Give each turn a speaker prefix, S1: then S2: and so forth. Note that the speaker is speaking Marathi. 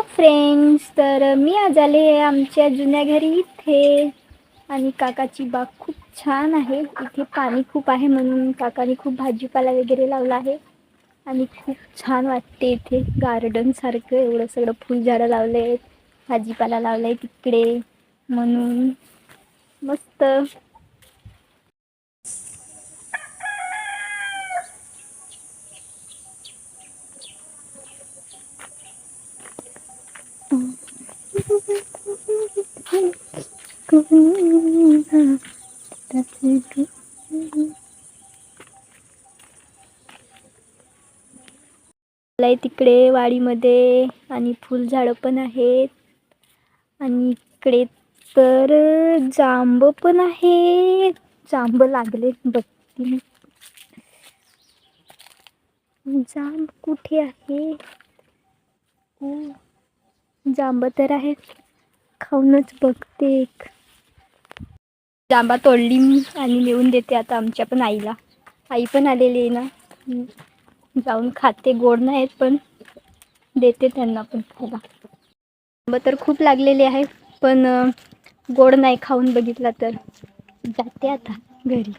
S1: फ्रेंड्स, तर मी आज आले आहे आमच्या जुन्या घरी इथे. आणि काकाची बाग खूप छान आहे. इथे पाणी खूप आहे म्हणून काकाने खूप भाजीपाला वगैरे लावला आहे. आणि खूप छान वाटते इथे गार्डन सारखं. एवढं सगळं फुलझाडं लावले आहेत, भाजीपाला लावला आहे तिकडे, म्हणून मस्त. तिकडे वाडीमध्ये आणि फुलझाडं पण आहेत. आणि इकडे तर जांब पण आहे. जांब लागले बघते. जांब कुठे आहे? जांब तर आहेत, खाऊनच बघते. एक जांबा तोडली मी आणि नेऊन देते आता आमच्या पण आईला. आई पण आलेली आहे ना, जाऊन खाते. गोड नाहीत पण देते त्यांना पण खायला. जांब तर खूप लागलेले आहे पण गोड नाही. खाऊन बघितला तर जाते आता घरी.